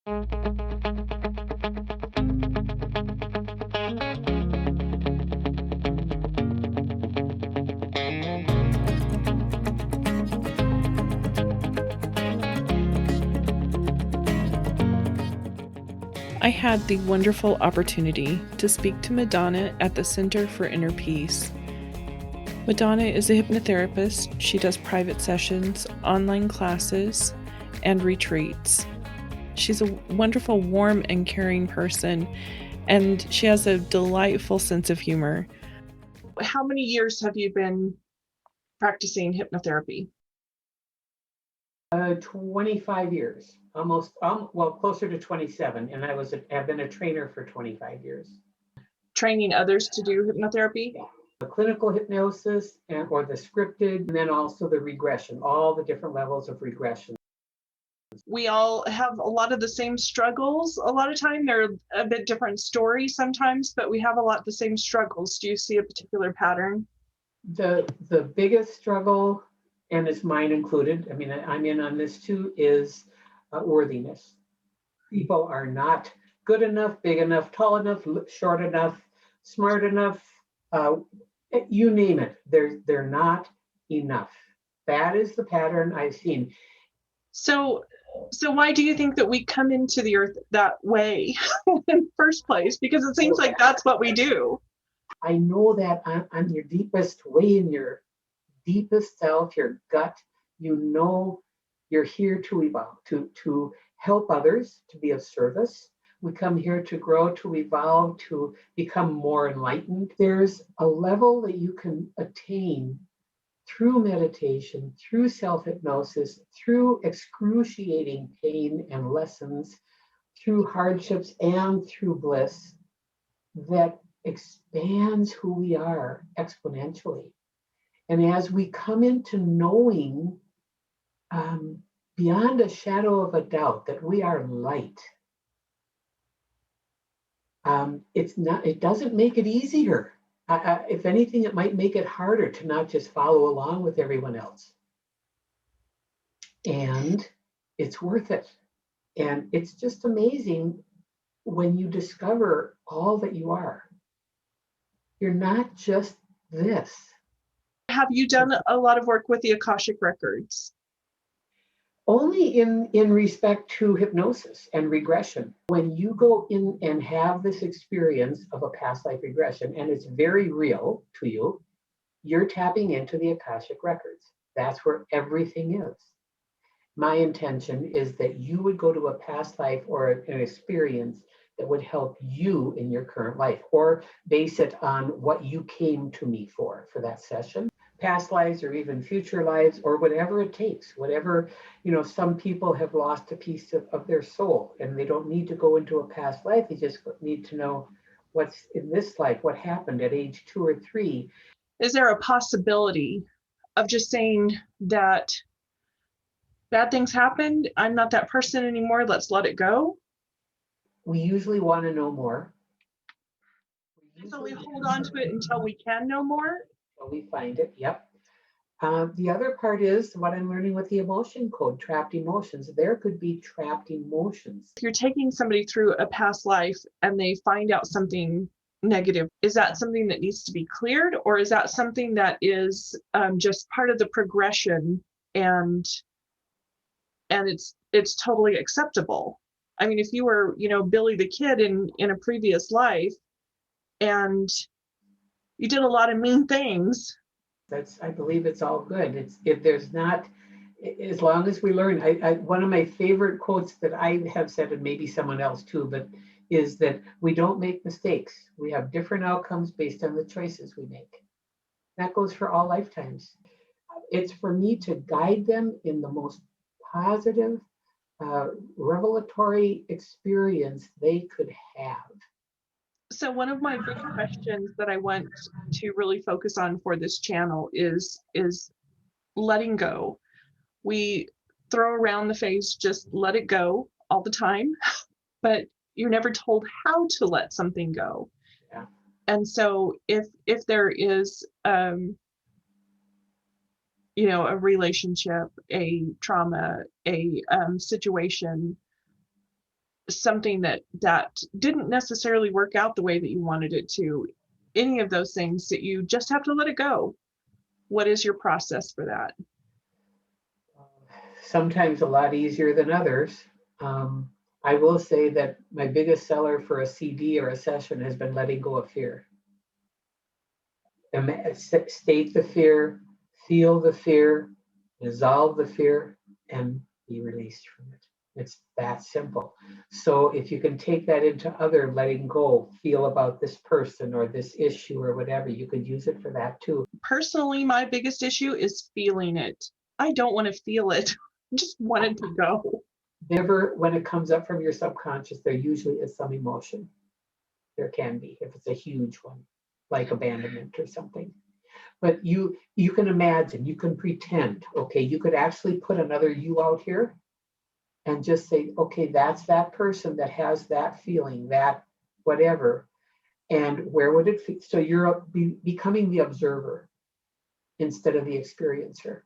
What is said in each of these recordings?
I had the wonderful opportunity to speak to Madonna at the Center for Inner Peace. Madonna is a hypnotherapist. She does private sessions, online classes, and retreats. She's a wonderful, warm, and caring person, and she has a delightful sense of humor. How many years have you been practicing hypnotherapy? 25 years, almost, well, closer to 27, and I've been a trainer for 25 years. Training others to do hypnotherapy? Yeah. The clinical hypnosis or the scripted, and then also the regression, all the different levels of regression. We all have a lot of the same struggles. A lot of time they're a bit different stories sometimes, but we have a lot of the same struggles. Do you see a particular pattern? The biggest struggle, and it's mine included, I mean, I'm in on this too, is worthiness. People are not good enough, big enough, tall enough, short enough, smart enough, you name it. They're not enough. That is the pattern I've seen. So why do you think that we come into the earth that way in the first place? Because it seems like that's what we do. I know that on your deepest way, in your deepest self, your gut, you know you're here to evolve, to help others, to be of service. We come here to grow, to evolve, to become more enlightened. There's a level that you can attain through meditation, through self-hypnosis, through excruciating pain and lessons, through hardships and through bliss, that expands who we are exponentially. And as we come into knowing beyond a shadow of a doubt that we are light, it doesn't make it easier. If anything, it might make it harder to not just follow along with everyone else. And it's worth it. And it's just amazing when you discover all that you are. You're not just this. Have you done a lot of work with the Akashic Records? Only in respect to hypnosis and regression. When you go in and have this experience of a past life regression, and it's very real to you, you're tapping into the Akashic Records. That's where everything is. My intention is that you would go to a past life or an experience that would help you in your current life, or base it on what you came to me for that session. Past lives or even future lives, or whatever it takes, whatever, some people have lost a piece of their soul and they don't need to go into a past life. They just need to know what's in this life, what happened at age 2 or 3. Is there a possibility of just saying that bad things happened, I'm not that person anymore, let's let it go? We usually want to know more. So we hold on to it until we can know more? Until we find it, yep. The other part is what I'm learning with the emotion code, trapped emotions. There could be trapped emotions. If you're taking somebody through a past life and they find out something negative, is that something that needs to be cleared, or is that something that is just part of the progression and it's totally acceptable? I mean, if you were, Billy the Kid in a previous life and you did a lot of mean things, I believe it's all good. If there's not, as long as we learn. One of my favorite quotes that I have said, and maybe someone else too, but is that we don't make mistakes. We have different outcomes based on the choices we make. That goes for all lifetimes. It's for me to guide them in the most positive, revelatory experience they could have. So one of my big questions that I want to really focus on for this channel is letting go. We throw around the phrase, just let it go all the time, but you're never told how to let something go. Yeah. And so if there is, a relationship, a trauma, a situation something that didn't necessarily work out the way that you wanted it to, any of those things that you just have to let it go. What is your process for that? Sometimes a lot easier than others. I will say that my biggest seller for a CD or a session has been letting go of fear. State the fear, feel the fear, dissolve the fear, and be released from it. It's that simple. So if you can take that into other letting go, feel about this person or this issue or whatever, you could use it for that too. Personally, my biggest issue is feeling it. I don't want to feel it. I just want it to go. Never, when it comes up from your subconscious, there usually is some emotion. There can be, if it's a huge one, like abandonment or something. But you can imagine, you can pretend, okay, you could actually put another you out here and just say, okay, that's that person that has that feeling, that whatever. And where would it feel? So you're becoming the observer instead of the experiencer.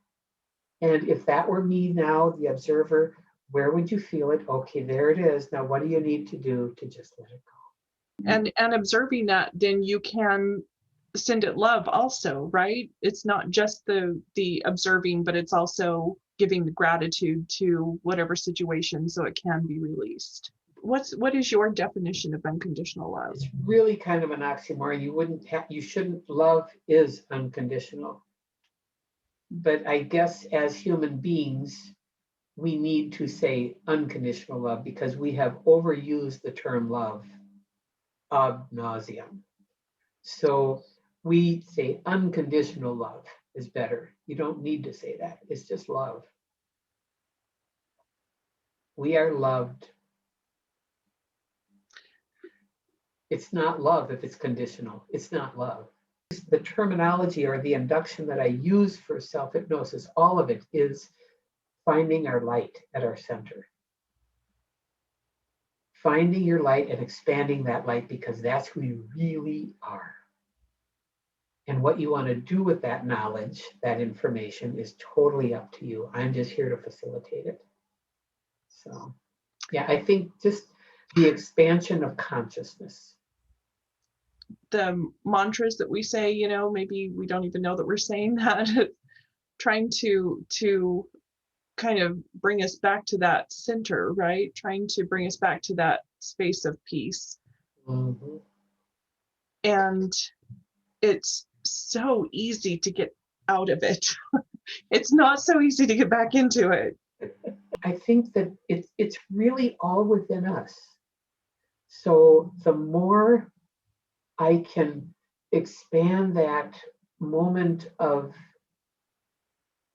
And if that were me now, the observer, where would you feel it? Okay, there it is. Now, what do you need to do to just let it go? And observing that, then you can send it love also, right? It's not just the observing, but it's also giving the gratitude to whatever situation so it can be released. What is your definition of unconditional love? It's really kind of an oxymoron. You shouldn't. Love is unconditional. But I guess as human beings, we need to say unconditional love because we have overused the term love ad nauseum. So we say unconditional love is better. You don't need to say that. It's just love. We are loved. It's not love if it's conditional. It's not love. The terminology or the induction that I use for self-hypnosis, all of it is finding our light at our center. Finding your light and expanding that light because that's who you really are. And what you want to do with that knowledge, that information, is totally up to you. I'm just here to facilitate it. So, yeah, I think just the expansion of consciousness. The mantras that we say, maybe we don't even know that we're saying that, trying to kind of bring us back to that center, right? Trying to bring us back to that space of peace. Mm-hmm. And it's so easy to get out of it. It's not so easy to get back into it. I think that it's really all within us. So the more I can expand that moment of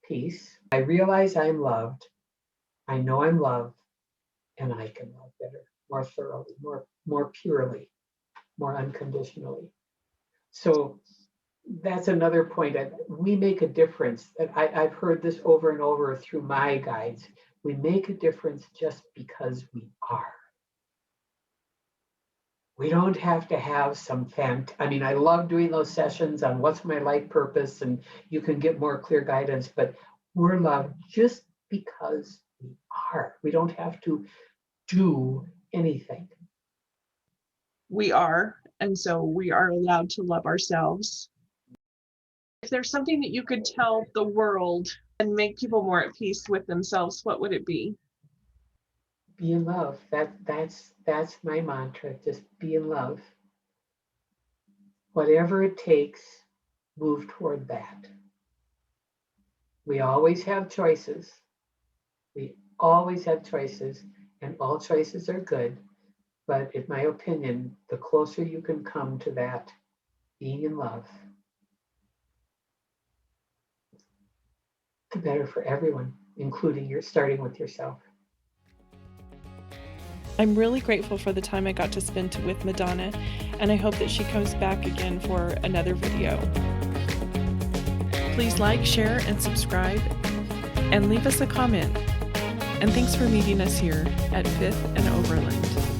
peace, I realize I'm loved, I know I'm loved, and I can love better, more thoroughly, more purely, more unconditionally. So that's another point. We make a difference. I've heard this over and over through my guides. We make a difference just because we are. We don't have to have some I love doing those sessions on what's my life purpose, and you can get more clear guidance, but we're loved just because we are. We don't have to do anything. We are, and so we are allowed to love ourselves. If there's something that you could tell the world and make people more at peace with themselves, what would it be? Be in love. That's my mantra. Just be in love. Whatever it takes, move toward that. We always have choices. We always have choices, and all choices are good. But in my opinion, the closer you can come to that being in love, the better for everyone, including starting with yourself. I'm really grateful for the time I got to spend with Madonna, and I hope that she comes back again for another video. Please like, share, and subscribe, and leave us a comment. And thanks for meeting us here at 5th and Overland.